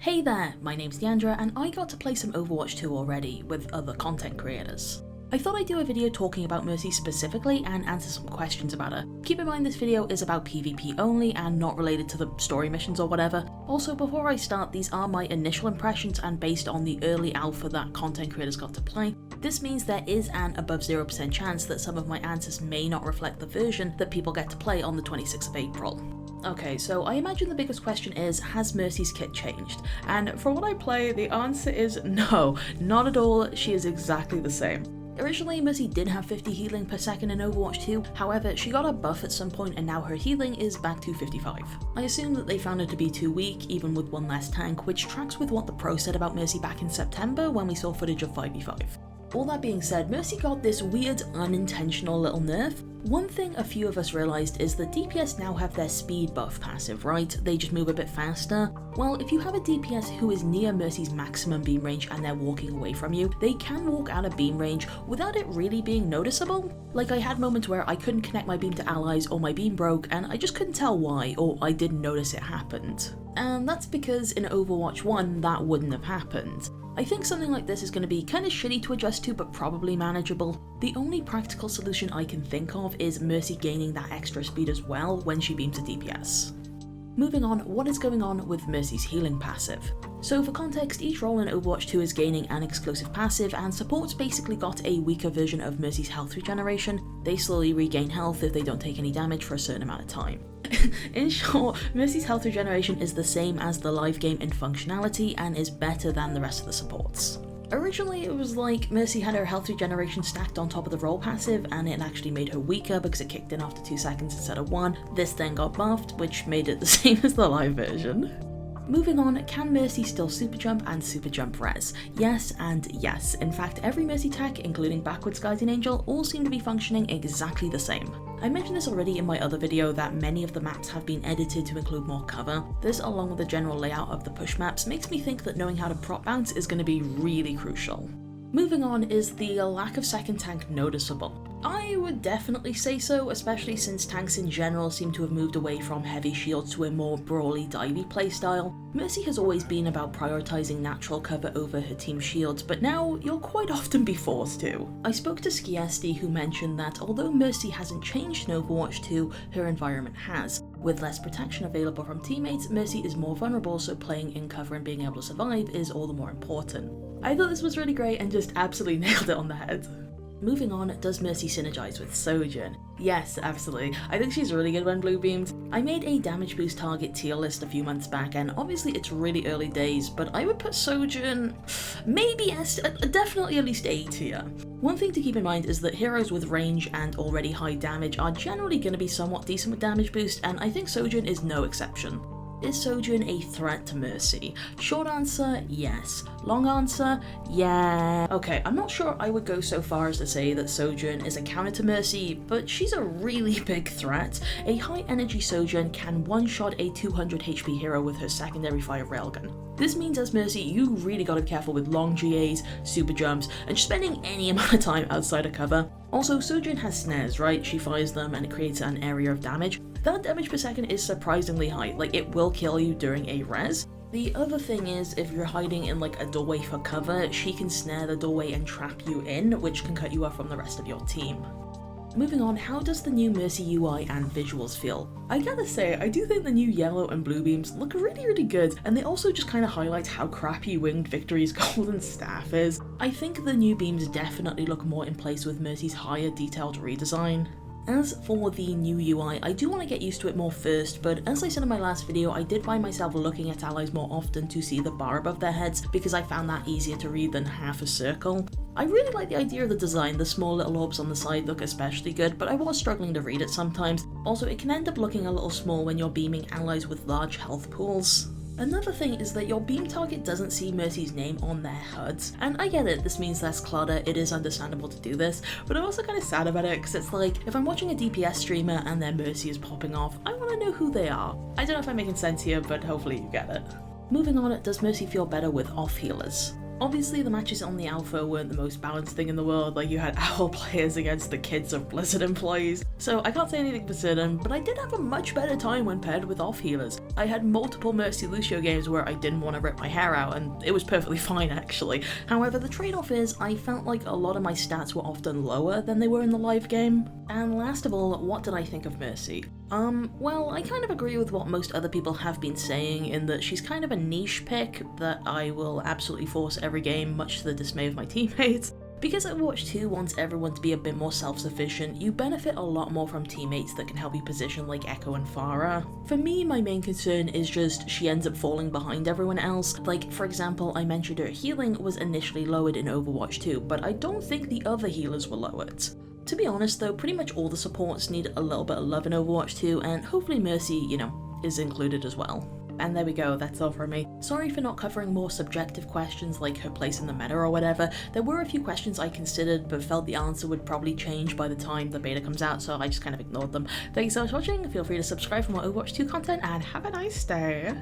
Hey there, my name's Niandra and I got to play some Overwatch 2 already with other content creators. I thought I'd do a video talking about Mercy specifically and answer some questions about her. Keep in mind this video is about PvP only and not related to the story missions or whatever. Also, before I start, these are my initial impressions and based on the early alpha that content creators got to play. This means there is an above 0% chance that some of my answers may not reflect the version that people get to play on the 26th of April. Okay, so I imagine the biggest question is, has Mercy's kit changed? And for what I play, the answer is no, not at all. She is exactly the same. Originally, Mercy did have 50 healing per second in Overwatch 2, however, she got a buff at some point and now her healing is back to 55. I assume that they found her to be too weak, even with one less tank, which tracks with what the pros said about Mercy back in September when we saw footage of 5v5. All that being said, Mercy got this weird, unintentional little nerf. One thing a few of us realised is that DPS now have their speed buff passive, right? They just move a bit faster. Well, if you have a DPS who is near Mercy's maximum beam range and they're walking away from you, they can walk out of beam range without it really being noticeable. Like, I had moments where I couldn't connect my beam to allies or my beam broke and I just couldn't tell why, or I didn't notice it happened. And that's because in Overwatch 1 that wouldn't have happened. I think something like this is going to be kind of shitty to adjust to, but probably manageable. The only practical solution I can think of is Mercy gaining that extra speed as well when she beams a DPS. Moving on, what is going on with Mercy's healing passive? So for context, each role in Overwatch 2 is gaining an exclusive passive, and supports basically got a weaker version of Mercy's health regeneration. They slowly regain health if they don't take any damage for a certain amount of time. In short, Mercy's health regeneration is the same as the live game in functionality and is better than the rest of the supports. Originally it was like Mercy had her health regeneration stacked on top of the role passive and it actually made her weaker because it kicked in after 2 seconds instead of 1. This then got buffed, which made it the same as the live version. Moving on, can Mercy still Superjump and Superjump res? Yes and yes. In fact, every Mercy tech, including backwards Guardian Angel, all seem to be functioning exactly the same. I mentioned this already in my other video that many of the maps have been edited to include more cover. This, along with the general layout of the push maps, makes me think that knowing how to prop bounce is going to be really crucial. Moving on, is the lack of second tank noticeable? I would definitely say so, especially since tanks in general seem to have moved away from heavy shields to a more brawly divey playstyle. Mercy has always been about prioritising natural cover over her team's shields, but now you'll quite often be forced to. I spoke to Skiesti, who mentioned that although Mercy hasn't changed in Overwatch 2, her environment has. With less protection available from teammates, Mercy is more vulnerable, so playing in cover and being able to survive is all the more important. I thought this was really great and just absolutely nailed it on the head. Moving on, does Mercy synergize with Sojourn? Yes, absolutely. I think she's really good when blue beamed. I made a damage boost target tier list a few months back and obviously it's really early days, but I would put Sojourn maybe S, definitely at least A tier. One thing to keep in mind is that heroes with range and already high damage are generally going to be somewhat decent with damage boost, and I think Sojourn is no exception. Is Sojourn a threat to Mercy? Short answer, yes. Long answer, yeah. Okay, I'm not sure I would go so far as to say that Sojourn is a counter to Mercy, but she's a really big threat. A high energy Sojourn can one-shot a 200 HP hero with her secondary fire railgun. This means as Mercy, you really gotta be careful with long GAs, super jumps, and just spending any amount of time outside of cover. Also, Sojourn has snares, right? She fires them and it creates an area of damage. That damage per second is surprisingly high, like it will kill you during a res. The other thing is, if you're hiding in like a doorway for cover, she can snare the doorway and trap you in, which can cut you off from the rest of your team. Moving on, how does the new Mercy UI and visuals feel? I gotta say, I do think the new yellow and blue beams look really good, and they also just kind of highlight how crappy Winged Victory's golden staff is. I think the new beams definitely look more in place with Mercy's higher detailed redesign. As for the new UI, I do want to get used to it more first, but as I said in my last video, I did find myself looking at allies more often to see the bar above their heads because I found that easier to read than half a circle. I really like the idea of the design. The small little orbs on the side look especially good, but I was struggling to read it sometimes. Also, it can end up looking a little small when you're beaming allies with large health pools. Another thing is that your beam target doesn't see Mercy's name on their HUDs, and I get it, this means less clutter, it is understandable to do this, but I'm also kind of sad about it because it's like, if I'm watching a DPS streamer and their Mercy is popping off, I want to know who they are. I don't know if I'm making sense here, but hopefully you get it. Moving on, does Mercy feel better with off healers? Obviously, the matches on the alpha weren't the most balanced thing in the world, like you had owl players against the kids of Blizzard employees, so I can't say anything for certain, but I did have a much better time when paired with off healers. I had multiple Mercy Lucio games where I didn't want to rip my hair out, and it was perfectly fine actually. However, the trade-off is I felt like a lot of my stats were often lower than they were in the live game. And last of all, what did I think of Mercy? Well, I kind of agree with what most other people have been saying in that she's kind of a niche pick that I will absolutely force every game, much to the dismay of my teammates. Because Overwatch 2 wants everyone to be a bit more self-sufficient, you benefit a lot more from teammates that can help you position like Echo and Pharah. For me, my main concern is just she ends up falling behind everyone else. Like, for example, I mentioned her healing was initially lowered in Overwatch 2, but I don't think the other healers were lowered. To be honest though, pretty much all the supports need a little bit of love in Overwatch 2, and hopefully Mercy, is included as well. And there we go, that's all from me. Sorry for not covering more subjective questions like her place in the meta or whatever. There were a few questions I considered but felt the answer would probably change by the time the beta comes out, so I just kind of ignored them. Thanks so much for watching, feel free to subscribe for more Overwatch 2 content, and have a nice day!